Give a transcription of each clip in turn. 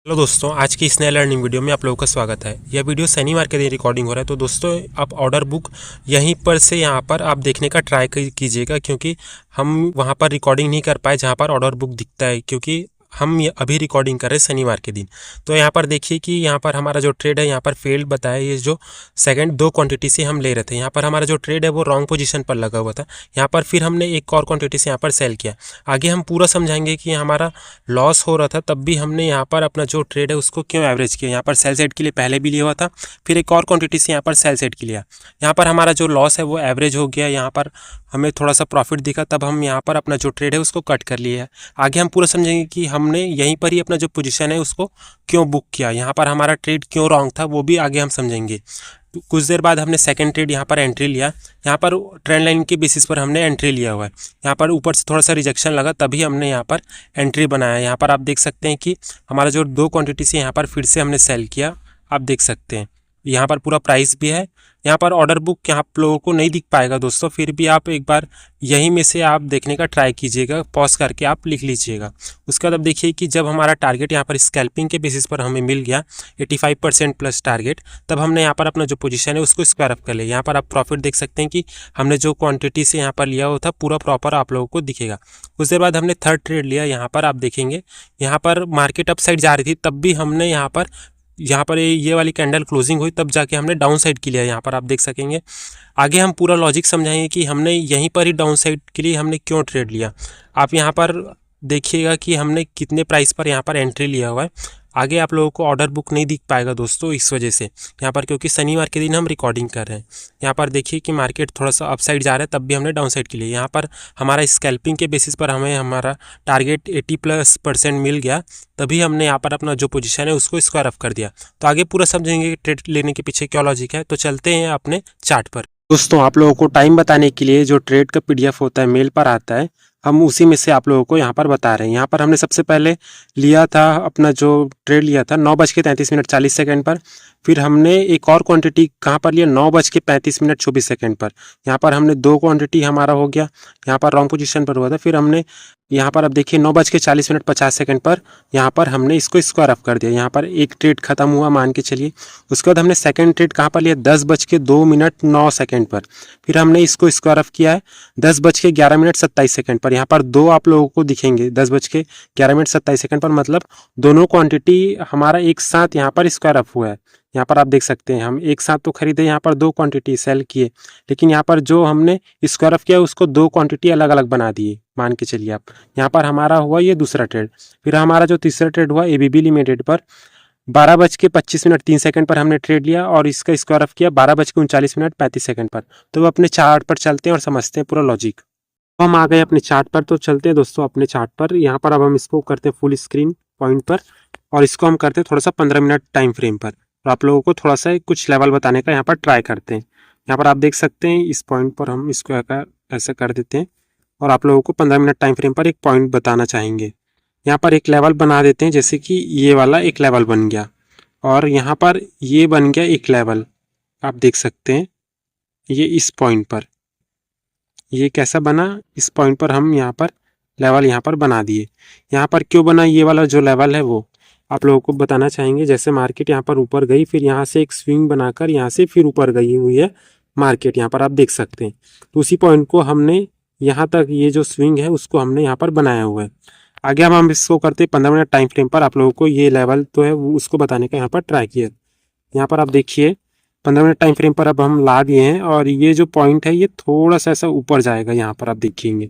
Hello दोस्तों, आज की इस नए लर्निंग वीडियो में आप लोगों का स्वागत है। यह वीडियो शनिवार के दिन रिकॉर्डिंग हो रहा है। तो दोस्तों, आप ऑर्डर बुक यहीं पर से यहाँ पर आप देखने का ट्राई कीजिएगा, क्योंकि हम वहाँ पर रिकॉर्डिंग नहीं कर पाए जहाँ पर ऑर्डर बुक दिखता है, क्योंकि हम ये अभी रिकॉर्डिंग कर रहे हैं शनिवार के दिन। तो यहाँ पर देखिए कि यहाँ पर हमारा जो ट्रेड है यहाँ पर फेल्ड बताया। ये जो सेकंड दो क्वांटिटी से हम ले रहे थे, यहाँ पर हमारा जो ट्रेड है वो रॉन्ग पोजीशन पर लगा हुआ था। यहाँ पर फिर हमने एक और क्वांटिटी से यहाँ पर सेल किया। आगे हम पूरा समझाएंगे कि हमारा लॉस हो रहा था, तब भी हमने यहाँ पर अपना जो ट्रेड है उसको क्यों एवरेज किया। यहाँ पर सेल साइड के लिए पहले भी लिया हुआ था, फिर एक और क्वांटिटी से यहाँ पर सेल साइड के लिया। यहाँ पर हमारा जो लॉस है वो एवरेज हो गया, यहाँ पर हमें थोड़ा सा प्रॉफिट दिखा, तब हम यहाँ पर अपना जो ट्रेड है उसको कट कर लिया है। आगे हम पूरा समझेंगे कि हमने यहीं पर ही अपना जो पोजीशन है उसको क्यों बुक किया, यहाँ पर हमारा ट्रेड क्यों रॉन्ग था वो भी आगे हम समझेंगे। कुछ देर बाद हमने सेकंड ट्रेड यहाँ पर एंट्री लिया। यहाँ पर ट्रेंड लाइन के बेसिस पर हमने एंट्री लिया हुआ है। यहाँ पर ऊपर से थोड़ा सा रिजेक्शन लगा, तभी हमने यहाँ पर एंट्री बनाया। यहाँ पर आप देख सकते हैं कि हमारा जो दो क्वांटिटी से यहाँ पर फिर से हमने सेल किया। आप देख सकते हैं यहाँ पर पूरा प्राइस भी है। यहाँ पर ऑर्डर बुक आप लोगों को नहीं दिख पाएगा दोस्तों, फिर भी आप एक बार यहीं में से आप देखने का ट्राई कीजिएगा, पॉज करके आप लिख लीजिएगा। उसके बाद अब देखिए कि जब हमारा टारगेट यहाँ पर स्कैल्पिंग के बेसिस पर हमें मिल गया 85% प्लस टारगेट, तब हमने यहाँ पर अपना जो पोजीशन है उसको स्क्वायर अप कर लिया। यहाँ पर आप प्रॉफिट देख सकते हैं कि हमने जो क्वांटिटी से यहाँ पर लिया हुआ था पूरा प्रॉपर आप लोगों को दिखेगा। कुछ देर बाद हमने थर्ड ट्रेड लिया। यहाँ पर आप देखेंगे यहाँ पर मार्केट अप साइड जा रही थी, तब भी हमने यहाँ पर ये वाली कैंडल क्लोजिंग हुई, तब जाके हमने डाउन साइड के लिया। यहाँ पर आप देख सकेंगे। आगे हम पूरा लॉजिक समझाएंगे कि हमने यहीं पर ही डाउन साइड के लिए हमने क्यों ट्रेड लिया। आप यहाँ पर देखिएगा कि हमने कितने प्राइस पर यहाँ पर एंट्री लिया हुआ है। आगे आप लोगों को ऑर्डर बुक नहीं दिख पाएगा दोस्तों, इस वजह से यहाँ पर, क्योंकि शनिवार के दिन हम रिकॉर्डिंग कर रहे हैं। यहाँ पर देखिए कि मार्केट थोड़ा सा अप साइड जा रहा है, तब भी हमने डाउन साइड के लिए। यहाँ पर हमारा स्कैल्पिंग के बेसिस पर हमें हमारा टारगेट 80+ % मिल गया, तभी हमने यहाँ पर अपना जो पोजीशन है उसको स्क्वायर अप कर दिया। तो आगे पूरा समझेंगे ट्रेड लेने के पीछे क्या लॉजिक है। तो चलते हैं अपने चार्ट पर। दोस्तों, आप लोगों को टाइम बताने के लिए जो ट्रेड का PDF होता है मेल पर आता है, हम उसी में से आप लोगों को यहाँ पर बता रहे हैं। यहाँ पर हमने सबसे पहले लिया था अपना जो ट्रेड लिया था 9:33 पर। फिर हमने एक और क्वांटिटी कहाँ पर लिया 9:35 पर। यहाँ पर हमने दो क्वांटिटी हमारा हो गया, यहाँ पर रॉन्ग पोजीशन पर हुआ था। फिर हमने यहाँ पर अब देखिए 9:40 पर यहाँ पर हमने इसको स्क्वायर अप कर दिया। यहाँ पर एक ट्रेड खत्म हुआ मान के चलिए। उसके बाद हमने सेकंड ट्रेड कहाँ पर लिया 10:02 पर। फिर हमने इसको स्क्वायर अप किया है 10:11 पर। यहाँ पर दो आप लोगों को दिखेंगे 10:11 पर, मतलब दोनों क्वांटिटी हमारा एक साथ यहाँ पर स्क्वायर अप हुआ है। यहाँ पर आप देख सकते हैं हम एक साथ तो खरीदे, यहाँ पर दो क्वांटिटी सेल किए, लेकिन यहाँ पर जो हमने स्क्वायर अप किया उसको दो क्वांटिटी अलग अलग बना दिए मान के चलिए आप। यहाँ पर हमारा हुआ ये दूसरा ट्रेड। फिर हमारा जो तीसरा ट्रेड हुआ ABB लिमिटेड पर 12:25 पर हमने ट्रेड लिया और इसका स्क्वायर अप किया 12:39 पर। तो अपने चार्ट पर चलते हैं और समझते हैं पूरा लॉजिक। तो हम आ गए अपने चार्ट पर, तो चलते हैं दोस्तों अपने चार्ट पर। यहाँ पर अब हम इसको करते हैं फुल स्क्रीन पॉइंट पर, और इसको हम करते हैं थोड़ा सा 15 मिनट टाइम फ्रेम पर। और आप लोगों को थोड़ा सा कुछ लेवल बताने का यहाँ पर ट्राई करते हैं। यहाँ पर आप देख सकते हैं इस पॉइंट पर हम इसको ऐसा कर देते हैं, और आप लोगों को 15 मिनट टाइम फ्रेम पर एक पॉइंट बताना चाहेंगे। यहाँ पर एक लेवल बना देते हैं, जैसे कि ये वाला एक लेवल बन गया, और यहाँ पर ये बन गया एक लेवल। आप देख सकते हैं ये इस पॉइंट पर ये कैसा बना, इस पॉइंट पर हम यहाँ पर लेवल यहाँ पर बना दिए। यहाँ पर क्यों बना ये वाला जो लेवल है वो आप लोगों को बताना चाहेंगे। जैसे मार्केट यहाँ पर ऊपर गई, फिर यहाँ से एक स्विंग बनाकर यहाँ से फिर ऊपर गई हुई है मार्केट, यहाँ पर आप देख सकते हैं। तो उसी पॉइंट को हमने यहाँ तक ये जो स्विंग है उसको हमने यहाँ पर बनाया हुआ है। आगे हम इसको करते 15 मिनट टाइम फ्रेम पर। आप लोगों को ये लेवल तो है वो उसको बताने का यहाँ पर ट्राई किया। यहाँ पर आप देखिए 15 मिनट टाइम फ्रेम पर अब हम ला दिए हैं, और ये जो पॉइंट है ये थोड़ा सा ऐसा ऊपर जाएगा। यहाँ पर आप देखेंगे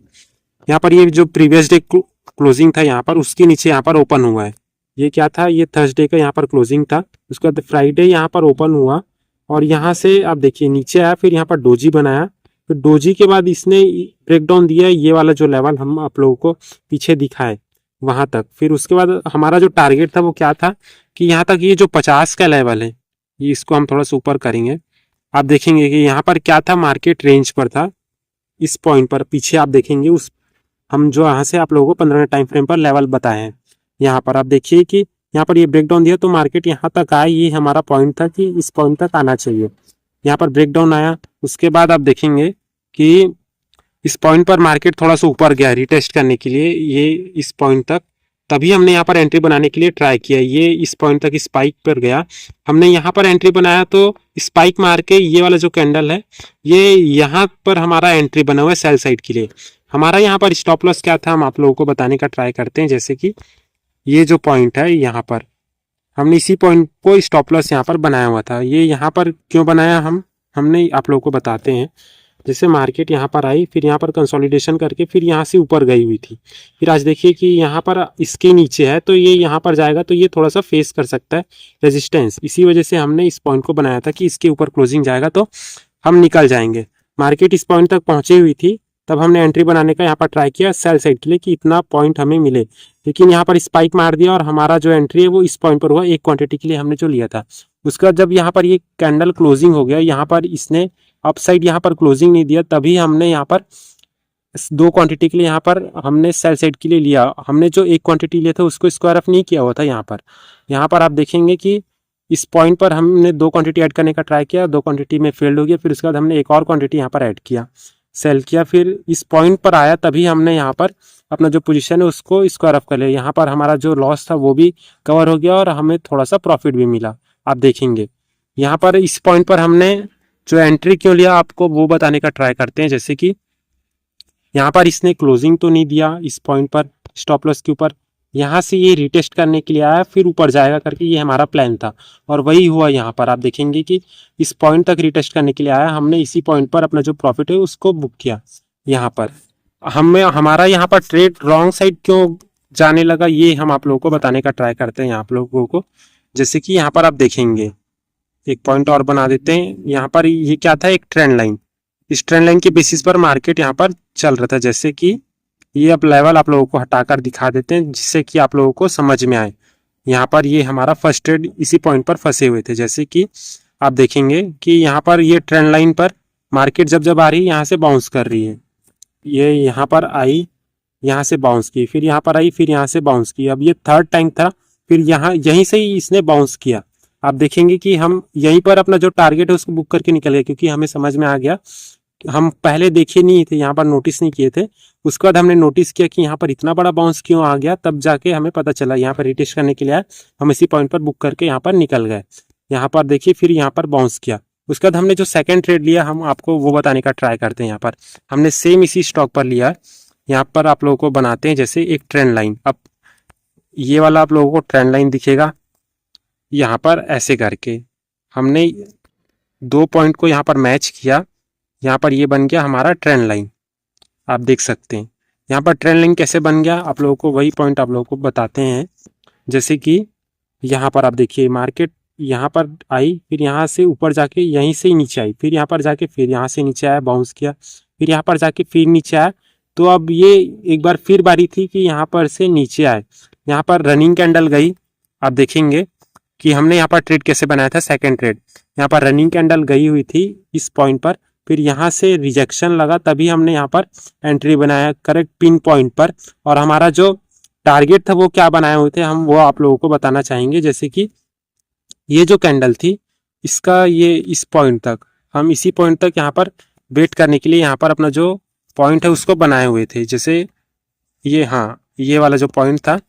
यहाँ पर ये जो प्रीवियस डे क्लोजिंग था यहाँ पर उसके नीचे यहाँ पर ओपन हुआ है। ये क्या था, ये थर्सडे का यहाँ पर क्लोजिंग था, उसके बाद फ्राइडे यहाँ पर ओपन हुआ, और यहाँ से आप देखिए नीचे आया, फिर यहाँ पर डोजी बनाया, फिर डोजी के बाद इसने ब्रेकडाउन दिया ये वाला जो लेवल हम आप लोगों को पीछे दिखाए वहां तक। फिर उसके बाद हमारा जो टारगेट था वो क्या था कि यहाँ तक ये जो 50 का लेवल है ये इसको हम थोड़ा सा ऊपर करेंगे। आप देखेंगे कि यहाँ पर क्या था, मार्केट रेंज पर था इस पॉइंट पर। पीछे आप देखेंगे उस हम जो यहाँ से आप लोगों को 15 मिनट टाइम फ्रेम पर लेवल बताए हैं। यहाँ पर आप देखिए कि यहाँ पर ये ब्रेकडाउन दिया तो मार्केट यहाँ तक आया, ये हमारा पॉइंट था कि इस पॉइंट तक आना चाहिए। यहाँ पर ब्रेकडाउन आया, उसके बाद आप देखेंगे कि इस पॉइंट पर मार्केट थोड़ा सा ऊपर गया रिटेस्ट करने के लिए, ये इस पॉइंट तक तभी हमने यहाँ पर एंट्री बनाने के लिए ट्राई किया। ये इस पॉइंट तक स्पाइक पर गया, हमने यहाँ पर एंट्री बनाया तो स्पाइक मार के ये वाला जो कैंडल है ये यहाँ पर हमारा एंट्री बना हुआ है सेल साइड के लिए। हमारा यहाँ पर स्टॉप लॉस क्या था हम आप लोगों को बताने का ट्राई करते हैं। जैसे कि ये जो पॉइंट है यहाँ पर हमने इसी पॉइंट को स्टॉप लॉस यहाँ पर बनाया हुआ था। ये यहाँ पर क्यों बनाया हमने आप लोगों को बताते हैं। जैसे मार्केट यहाँ पर आई, फिर यहाँ पर कंसोलिडेशन करके फिर यहाँ से ऊपर गई हुई थी, फिर आज देखिए कि यहाँ पर इसके नीचे है तो ये यहाँ पर जाएगा तो ये थोड़ा सा फेस कर सकता है रेजिस्टेंस। इसी वजह से हमने इस पॉइंट को बनाया था कि इसके ऊपर क्लोजिंग जाएगा तो हम निकल जाएंगे। मार्केट इस पॉइंट तक पहुंची हुई थी, तब हमने एंट्री बनाने का यहाँ पर ट्राई किया सेल साइड के लिए कि इतना पॉइंट हमें मिले, लेकिन यहाँ पर स्पाइक मार दिया और हमारा जो एंट्री है वो इस पॉइंट पर हुआ एक क्वांटिटी के लिए हमने जो लिया था। उसका जब यहाँ पर ये कैंडल क्लोजिंग हो गया, यहाँ पर इसने अप साइड यहाँ पर क्लोजिंग नहीं दिया, तभी हमने यहाँ पर 2 क्वांटिटी के लिए यहाँ पर हमने सेल साइड के लिए लिया। हमने जो एक क्वांटिटी लिया था उसको स्क्वायर ऑफ नहीं किया हुआ था। यहाँ पर आप देखेंगे कि इस पॉइंट पर हमने 2 क्वांटिटी ऐड करने का ट्राई किया, 2 क्वांटिटी में फेल्ड हो गया, फिर उसके बाद हमने एक और क्वांटिटी यहाँ पर ऐड किया, सेल किया, फिर इस पॉइंट पर आया तभी हमने यहाँ पर अपना जो पोजीशन है उसको स्क्वायर ऑफ कर लिया। यहाँ पर हमारा जो लॉस था वो भी कवर हो गया और हमें थोड़ा सा प्रॉफिट भी मिला। आप देखेंगे यहाँ पर इस पॉइंट पर हमने जो एंट्री क्यों लिया आपको वो बताने का ट्राई करते हैं। जैसे कि यहाँ पर इसने क्लोजिंग तो नहीं दिया इस पॉइंट पर स्टॉप लॉस के ऊपर, यहाँ से ये रिटेस्ट करने के लिए आया फिर ऊपर जाएगा करके ये हमारा प्लान था और वही हुआ। यहाँ पर आप देखेंगे कि इस पॉइंट तक रिटेस्ट करने के लिए आया, हमने इसी पॉइंट पर अपना जो प्रॉफिट है उसको बुक किया। यहाँ पर हमारा यहाँ पर ट्रेड रॉन्ग साइड क्यों जाने लगा ये हम आप लोगों को बताने का ट्राई करते हैं आप लोगों को। जैसे कि यहाँ पर आप देखेंगे एक पॉइंट और बना देते हैं। यहाँ पर ये क्या था, एक ट्रेंड लाइन, इस ट्रेंड लाइन के बेसिस पर मार्केट यहाँ पर चल रहा था। जैसे कि ये अब लेवल आप लोगों को हटाकर दिखा देते हैं जिससे कि आप लोगों को समझ में आए। यहाँ पर ये हमारा फर्स्ट ट्रेड इसी पॉइंट पर फंसे हुए थे। जैसे कि आप देखेंगे कि यहाँ पर ये ट्रेंड लाइन पर मार्केट जब आ रही है यहाँ से बाउंस कर रही है, ये यहाँ पर आई, यहाँ से बाउंस की, फिर यहाँ पर आई, फिर यहाँ से बाउंस की। अब ये थर्ड टाइम था, फिर यहीं से ही इसने बाउंस किया। आप देखेंगे कि हम यहीं पर अपना जो टारगेट है उसको बुक करके निकल गए, क्योंकि हमें समझ में आ गया। हम पहले देखे नहीं थे, यहाँ पर नोटिस नहीं किए थे, उसके बाद हमने नोटिस किया कि यहाँ पर इतना बड़ा बाउंस क्यों आ गया, तब जाके हमें पता चला यहाँ पर रिटेस्ट करने के लिए आया। हम इसी पॉइंट पर बुक करके यहाँ पर निकल गए। यहाँ पर देखिए फिर यहाँ पर बाउंस किया, उसके बाद हमने जो सेकंड ट्रेड लिया हम आपको वो बताने का ट्राई करते हैं। यहाँ पर हमने सेम इसी स्टॉक पर लिया है। यहाँ पर आप लोगों को बनाते हैं जैसे एक ट्रेंड लाइन। अब ये वाला आप लोगों को ट्रेंड लाइन दिखेगा, यहाँ पर ऐसे करके हमने 2 पॉइंट को यहाँ पर मैच किया, यहाँ पर ये बन गया हमारा ट्रेंड लाइन। आप देख सकते हैं यहाँ पर ट्रेंड लाइन कैसे बन गया, आप लोगों को वही पॉइंट आप लोगों को बताते हैं। जैसे कि यहाँ पर आप देखिए मार्केट यहाँ पर आई, फिर यहाँ से ऊपर जाके यहीं से ही नीचे आई, फिर यहाँ पर जाके फिर यहाँ से नीचे आया, बाउंस किया, फिर यहाँ पर जाके फिर नीचे आया। तो अब ये एक बार फिर बारी थी कि यहाँ पर से नीचे आए, यहाँ पर रनिंग कैंडल गई। आप देखेंगे कि हमने यहाँ पर ट्रेड कैसे बनाया था, सेकंड ट्रेड यहाँ पर रनिंग कैंडल गई हुई थी इस पॉइंट पर, फिर यहाँ से रिजेक्शन लगा तभी हमने यहाँ पर एंट्री बनाया करेक्ट पिन पॉइंट पर। और हमारा जो टारगेट था वो क्या बनाए हुए थे हम वो आप लोगों को बताना चाहेंगे। जैसे कि ये जो कैंडल थी इसका ये इस पॉइंट तक, हम इसी पॉइंट तक यहाँ पर वेट करने के लिए यहाँ पर अपना जो पॉइंट है उसको बनाए हुए थे। जैसे ये, हाँ ये वाला जो पॉइंट था,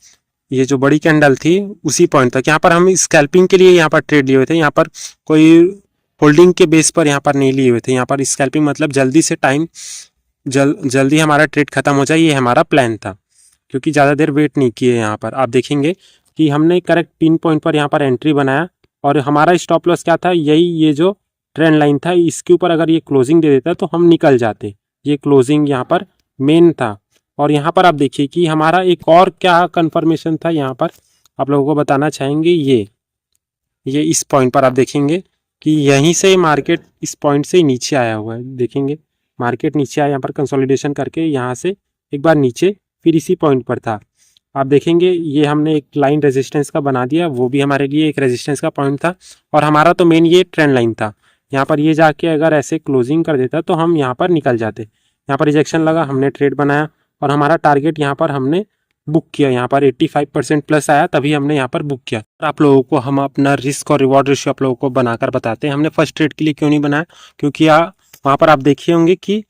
ये जो बड़ी कैंडल थी उसी पॉइंट तक यहाँ पर हम स्कैल्पिंग के लिए यहाँ पर ट्रेड लिए हुए थे। यहाँ पर कोई होल्डिंग के बेस पर यहाँ पर नहीं लिए हुए थे। यहाँ पर स्कैल्पिंग मतलब जल्दी से टाइम जल्दी हमारा ट्रेड खत्म हो जाए, ये हमारा प्लान था, क्योंकि ज़्यादा देर वेट नहीं किए। यहाँ पर आप देखेंगे कि हमने करेक्ट पिन पॉइंट पर यहाँ पर एंट्री बनाया और हमारा स्टॉप लॉस क्या था, यही ये जो ट्रेंड लाइन था इसके ऊपर अगर ये क्लोजिंग दे देता तो हम निकल जाते। ये क्लोजिंग यहाँ पर मेन था। और यहाँ पर आप देखिए कि हमारा एक और क्या कंफर्मेशन था, यहाँ पर आप लोगों को बताना चाहेंगे। ये इस पॉइंट पर आप देखेंगे कि यहीं से मार्केट इस पॉइंट से नीचे आया हुआ है। देखेंगे मार्केट नीचे आया, यहाँ पर कंसोलिडेशन करके यहाँ से एक बार नीचे, फिर इसी पॉइंट पर था। आप देखेंगे ये हमने एक लाइन रेजिस्टेंस का बना दिया, वो भी हमारे लिए एक रेजिस्टेंस का पॉइंट था। और हमारा तो मेन ये ट्रेंड लाइन था। यहाँ पर ये जाके अगर ऐसे क्लोजिंग कर देता तो हम यहाँ पर निकल जाते। यहाँ पर रिजेक्शन लगा, हमने ट्रेड बनाया और हमारा टारगेट यहाँ पर हमने बुक किया। यहाँ पर 85% प्लस आया तभी हमने यहाँ पर बुक किया। आप लोगों को हम अपना रिस्क और रिवॉर्ड रेशियो आप लोगों को बनाकर बताते हैं। हमने फर्स्ट ट्रेड के लिए क्यों नहीं बनाया, क्योंकि वहाँ पर आप देखिए होंगे कि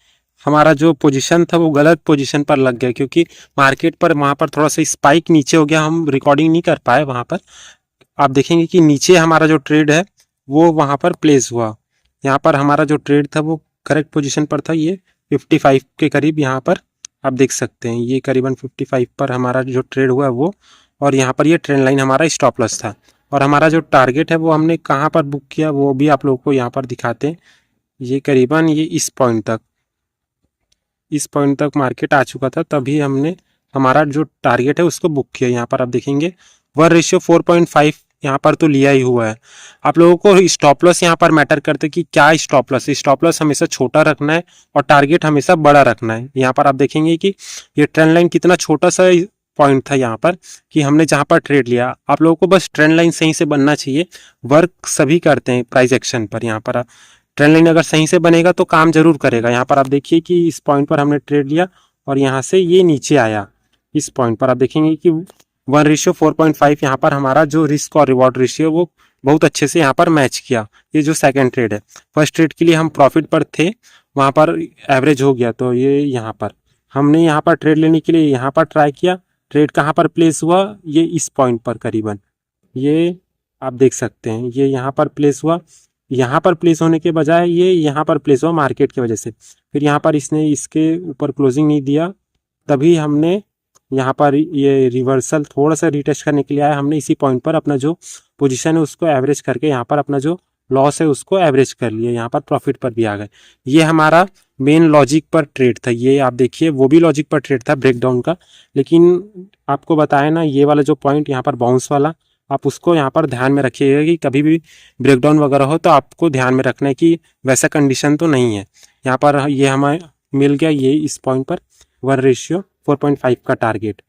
हमारा जो पोजीशन था वो गलत पोजीशन पर लग गया, क्योंकि मार्केट पर वहाँ पर थोड़ा सा स्पाइक नीचे हो गया, हम रिकॉर्डिंग नहीं कर पाए वहाँ पर। आप देखेंगे कि नीचे हमारा जो ट्रेड है वो वहाँ पर प्लेस हुआ। यहाँ पर हमारा जो ट्रेड था वो करेक्ट पोजीशन पर था, ये 55 के करीब यहाँ पर आप देख सकते हैं, ये करीबन 55 पर हमारा जो ट्रेड हुआ है वो। और यहाँ पर ये ट्रेंड लाइन हमारा स्टॉप लॉस था। और हमारा जो टारगेट है वो हमने कहाँ पर बुक किया वो भी आप लोगों को यहाँ पर दिखाते हैं। ये करीबन ये इस पॉइंट तक मार्केट आ चुका था, तभी हमने हमारा जो टारगेट है उसको बुक किया। यहाँ पर आप देखेंगे 1:4.5 यहाँ पर तो लिया ही हुआ है। आप लोगों को स्टॉप लॉस यहाँ पर मैटर करते कि क्या स्टॉप लॉस हमेशा छोटा रखना है और टारगेट हमेशा बड़ा रखना है। यहाँ पर आप देखेंगे कि ये ट्रेंड लाइन कितना छोटा सा पॉइंट था यहाँ पर, कि हमने जहाँ पर ट्रेड लिया। आप लोगों को बस ट्रेंड लाइन सही से बनना चाहिए। वर्क सभी करते हैं प्राइस एक्शन पर। यहाँ पर ट्रेंड लाइन अगर सही से बनेगा तो काम जरूर करेगा। यहाँ पर आप देखिए कि इस पॉइंट पर हमने ट्रेड लिया और यहाँ से ये नीचे आया। इस पॉइंट पर आप देखेंगे कि 1:4.5 यहाँ पर हमारा जो रिस्क और रिवॉर्ड रेशियो वो बहुत अच्छे से यहाँ पर मैच किया। ये जो सेकंड ट्रेड है, फर्स्ट ट्रेड के लिए हम प्रॉफिट पर थे, वहाँ पर एवरेज हो गया, तो ये यहाँ पर हमने यहाँ पर ट्रेड लेने के लिए यहाँ पर ट्राई किया। ट्रेड कहाँ पर प्लेस हुआ, ये इस पॉइंट पर करीबन, ये आप देख सकते हैं, ये यहाँ पर प्लेस हुआ। यहाँ पर प्लेस होने के बजाय ये यहाँ पर प्लेस हुआ मार्केट की वजह से। फिर यहाँ पर इसने इसके ऊपर क्लोजिंग नहीं दिया, तभी हमने यहाँ पर ये रिवर्सल थोड़ा सा रिटेस्ट करने के लिए आया। हमने इसी पॉइंट पर अपना जो पोजीशन है उसको एवरेज करके यहाँ पर अपना जो लॉस है उसको एवरेज कर लिया, यहाँ पर प्रॉफिट पर भी आ गए। ये हमारा मेन लॉजिक पर ट्रेड था। ये आप देखिए वो भी लॉजिक पर ट्रेड था ब्रेकडाउन का, लेकिन आपको बताया ना ये वाला जो पॉइंट यहाँ पर बाउंस वाला, आप उसको यहाँ पर ध्यान में रखिएगा कि कभी भी ब्रेकडाउन वगैरह हो तो आपको ध्यान में रखना है कि वैसा कंडीशन तो नहीं है। यहाँ पर ये हमें मिल गया, ये इस पॉइंट पर 1:4.5 का टारगेट,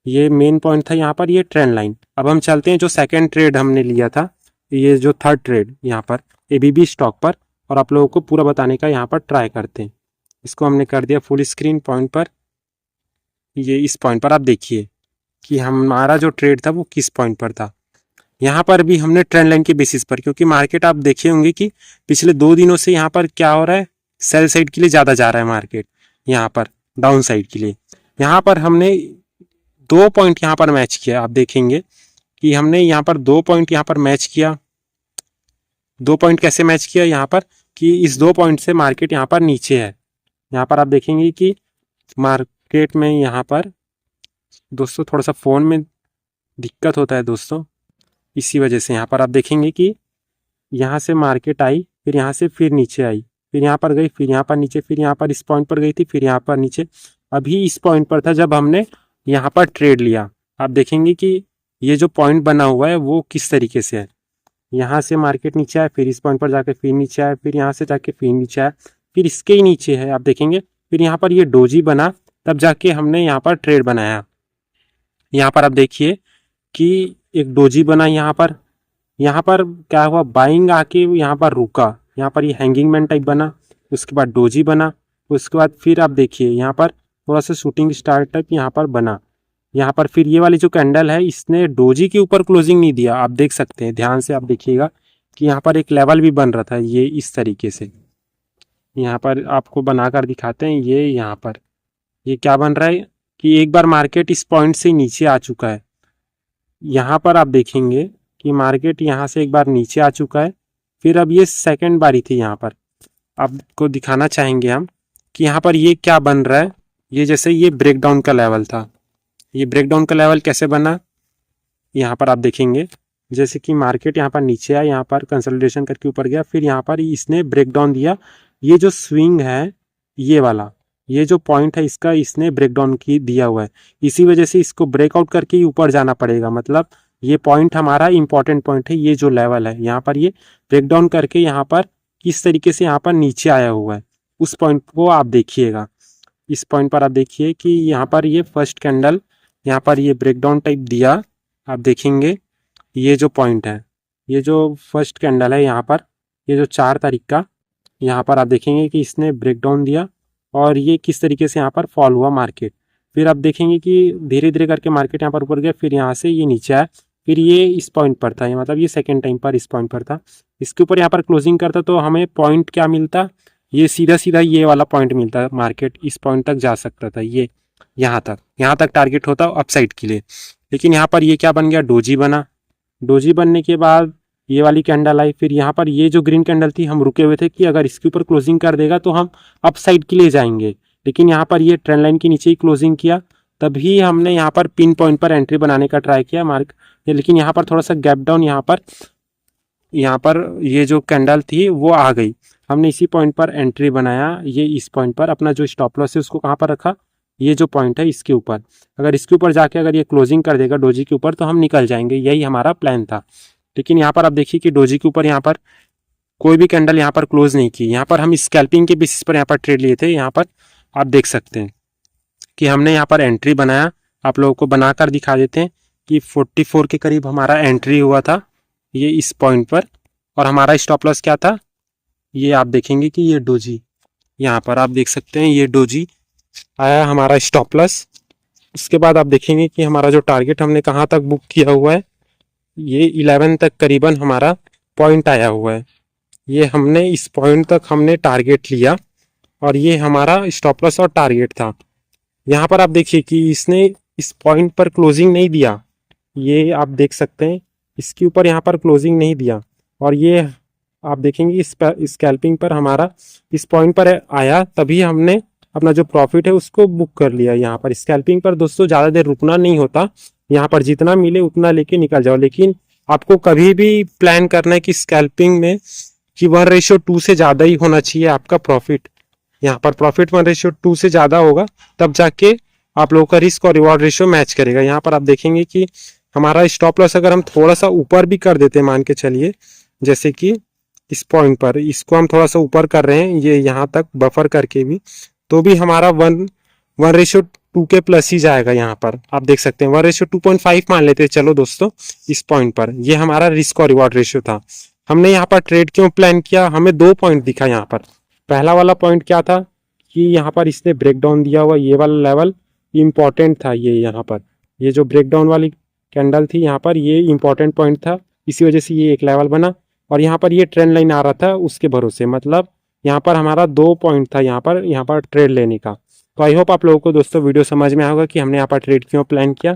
ये मेन पॉइंट था यहाँ पर, ये ट्रेंड लाइन। अब हम चलते हैं जो सेकंड ट्रेड हमने लिया था, ये जो थर्ड ट्रेड यहाँ पर एबीबी स्टॉक पर, और आप लोगों को पूरा बताने का यहाँ पर ट्राई करते हैं। इसको हमने कर दिया फुल स्क्रीन पॉइंट पर। ये इस पॉइंट पर आप देखिए कि हमारा जो ट्रेड था वो किस पॉइंट पर था। यहाँ पर भी हमने ट्रेंड लाइन के बेसिस पर, क्योंकि मार्केट आप देखे होंगे कि पिछले 2 दिनों से यहाँ पर क्या हो रहा है, सेल साइड के लिए ज़्यादा जा रहा है मार्केट, यहाँ पर डाउन साइड के लिए। यहाँ पर हमने 2 पॉइंट यहाँ पर मैच किया। आप देखेंगे कि हमने यहाँ पर 2 पॉइंट यहाँ पर मैच किया। 2 पॉइंट कैसे मैच किया यहाँ पर, कि इस 2 पॉइंट से मार्केट यहाँ पर नीचे है। यहाँ पर आप देखेंगे कि मार्केट में यहाँ पर दोस्तों थोड़ा सा फ़ोन में दिक्कत होता है दोस्तों, इसी वजह से यहाँ पर आप देखेंगे कि यहाँ से मार्केट आई, फिर यहाँ से फिर नीचे आई, फिर यहाँ पर गई, फिर यहाँ पर नीचे, फिर यहाँ पर इस पॉइंट पर गई थी, फिर यहाँ पर नीचे। अभी इस पॉइंट पर था जब हमने यहाँ पर ट्रेड लिया। आप देखेंगे कि ये जो पॉइंट बना हुआ है वो किस तरीके से है। यहाँ से मार्केट नीचे आया, फिर इस पॉइंट पर जाके फिर नीचे आया, फिर यहाँ से जाके फिर नीचे आया, फिर इसके ही नीचे है आप देखेंगे। फिर यहाँ पर ये डोजी बना, तब जाके हमने यहाँ पर ट्रेड बनाया। यहाँ पर आप देखिए कि एक डोजी बना यहाँ पर क्या हुआ, बाइंग आके यहाँ पर रुका, यहाँ पर ये हैंगिंग मैन टाइप बना, उसके बाद डोजी बना, उसके बाद फिर आप देखिए यहाँ पर थोड़ा सा शूटिंग स्टार टाइप यहाँ पर बना। यहाँ पर फिर ये वाली जो कैंडल है इसने डोजी के ऊपर क्लोजिंग नहीं दिया। आप देख सकते हैं, ध्यान से आप देखिएगा कि यहाँ पर एक लेवल भी बन रहा था, ये इस तरीके से। यहाँ पर आपको बनाकर दिखाते हैं, ये यहाँ पर ये क्या बन रहा है कि एक बार मार्केट इस पॉइंट से नीचे आ चुका है। यहाँ पर आप देखेंगे कि मार्केट यहाँ से एक बार नीचे आ चुका है, फिर अब ये सेकंड बारी थी। यहाँ पर आपको दिखाना चाहेंगे हम कि यहाँ पर ये क्या बन रहा है। ये जैसे ये ब्रेकडाउन का लेवल था, ये ब्रेकडाउन का लेवल कैसे बना, यहाँ पर आप देखेंगे जैसे कि मार्केट यहाँ पर नीचे आया, यहाँ पर कंसोलिडेशन करके ऊपर गया, फिर यहाँ पर इसने ब्रेकडाउन दिया। ये जो स्विंग है ये वाला, ये जो पॉइंट है इसका इसने ब्रेकडाउन की दिया हुआ है, इसी वजह से इसको ब्रेकआउट करके ही ऊपर जाना पड़ेगा। मतलब ये पॉइंट हमारा इंपॉर्टेंट पॉइंट है, ये जो लेवल है यहाँ पर ये ब्रेकडाउन करके यहाँ पर किस तरीके से यहाँ पर नीचे आया हुआ है, उस पॉइंट को आप देखिएगा। इस पॉइंट पर आप देखिए कि यहाँ पर ये फर्स्ट कैंडल यहाँ पर ये ब्रेकडाउन टाइप दिया। आप देखेंगे ये जो पॉइंट है, ये जो फर्स्ट कैंडल है यहाँ पर, ये जो 4 तारीख का, यहाँ पर आप देखेंगे कि इसने ब्रेकडाउन दिया और ये किस तरीके से यहाँ पर फॉल हुआ मार्केट। फिर आप देखेंगे कि धीरे धीरे करके मार्केट यहाँ पर ऊपर गया, फिर यहाँ से ये नीचे आया, फिर ये इस पॉइंट पर था, मतलब ये सेकेंड टाइम पर इस पॉइंट पर था। इसके ऊपर यहाँ पर क्लोजिंग करता तो हमें पॉइंट क्या मिलता, ये सीधा सीधा ये वाला पॉइंट मिलता है, मार्केट इस पॉइंट तक जा सकता था, ये यहाँ तक टारगेट होता अपसाइड के लिए। लेकिन यहाँ पर ये क्या बन गया, डोजी बना। डोजी बनने के बाद ये वाली कैंडल आई, फिर यहाँ पर ये जो ग्रीन कैंडल थी हम रुके हुए थे कि अगर इसके ऊपर क्लोजिंग कर देगा तो हम अपसाइड के लिए जाएंगे, लेकिन यहाँ पर ये ट्रेंड लाइन के नीचे ही क्लोजिंग किया, तभी हमने यहाँ पर पिन पॉइंट पर एंट्री बनाने का ट्राई किया मार्क। लेकिन यहाँ पर थोड़ा सा गैप डाउन, यहाँ पर ये जो कैंडल थी वो आ गई, हमने इसी पॉइंट पर एंट्री बनाया। ये इस पॉइंट पर अपना जो स्टॉप लॉस है उसको कहाँ पर रखा, ये जो पॉइंट है इसके ऊपर। अगर इसके ऊपर जाके अगर ये क्लोजिंग कर देगा डोजी के ऊपर तो हम निकल जाएंगे, यही हमारा प्लान था। लेकिन यहाँ पर आप देखिए कि डोजी के ऊपर यहाँ पर कोई भी कैंडल यहाँ पर क्लोज नहीं की। यहाँ पर हम स्कैल्पिंग के बेसिस पर यहाँ पर ट्रेड लिए थे। यहाँ पर आप देख सकते हैं कि हमने यहाँ पर एंट्री बनाया, आप लोगों को बनाकर दिखा देते हैं कि 44 के करीब हमारा एंट्री हुआ था ये इस पॉइंट पर, और हमारा स्टॉप लॉस क्या था, ये आप देखेंगे कि ये डोजी, यहाँ पर आप देख सकते हैं ये डोजी आया हमारा स्टॉप लॉस। उसके बाद आप देखेंगे कि हमारा जो टारगेट हमने कहाँ तक बुक किया हुआ है, ये 11 तक करीबन हमारा पॉइंट आया हुआ है। ये हमने इस पॉइंट तक हमने टारगेट लिया और ये हमारा स्टॉप लॉस और टारगेट था। यहाँ पर आप देखिए कि इसने इस पॉइंट पर क्लोजिंग नहीं दिया, ये आप देख सकते हैं इसके ऊपर यहाँ पर क्लोजिंग नहीं दिया, और ये आप देखेंगे इस स्कैल्पिंग पर हमारा इस पॉइंट पर आया, तभी हमने अपना जो प्रॉफिट है उसको बुक कर लिया। यहाँ पर स्कैल्पिंग पर दोस्तों ज़्यादा देर रुकना नहीं होता, यहाँ पर जितना मिले उतना लेके निकल जाओ। लेकिन आपको कभी भी प्लान करना है कि स्कैल्पिंग में कि 1:2 से ज़्यादा ही होना चाहिए आपका प्रॉफिट। यहाँ पर प्रॉफिट 1:2 से ज़्यादा होगा तब जाके आप लोगों का रिस्क और रिवॉर्ड रेशियो मैच करेगा। यहाँ पर आप देखेंगे कि हमारा स्टॉप लॉस अगर हम थोड़ा सा ऊपर भी कर देते, मान के चलिए जैसे कि इस पॉइंट पर इसको हम थोड़ा सा ऊपर कर रहे हैं, ये यहाँ तक बफर करके भी, तो भी हमारा 1:2 के प्लस ही जाएगा। यहाँ पर आप देख सकते हैं 1:2.5 मान लेते हैं चलो दोस्तों इस पॉइंट पर। ये हमारा रिस्क और रिवॉर्ड रेशियो था। हमने यहाँ पर ट्रेड क्यों प्लान किया, हमें 2 पॉइंट दिखा यहाँ पर। पहला वाला पॉइंट क्या था कि यहाँ पर इसने ब्रेकडाउन दिया हुआ, ये वाला लेवल इंपॉर्टेंट था। ये यहाँ पर ये जो ब्रेकडाउन वाली कैंडल थी यहाँ पर ये इंपॉर्टेंट पॉइंट था, इसी वजह से ये एक लेवल बना, और यहाँ पर ये ट्रेंड लाइन आ रहा था उसके भरोसे, मतलब यहाँ पर हमारा 2 पॉइंट था यहाँ पर ट्रेड लेने का। तो आई होप आप लोगों को दोस्तों वीडियो समझ में आएगा कि हमने यहाँ पर ट्रेड क्यों प्लान किया।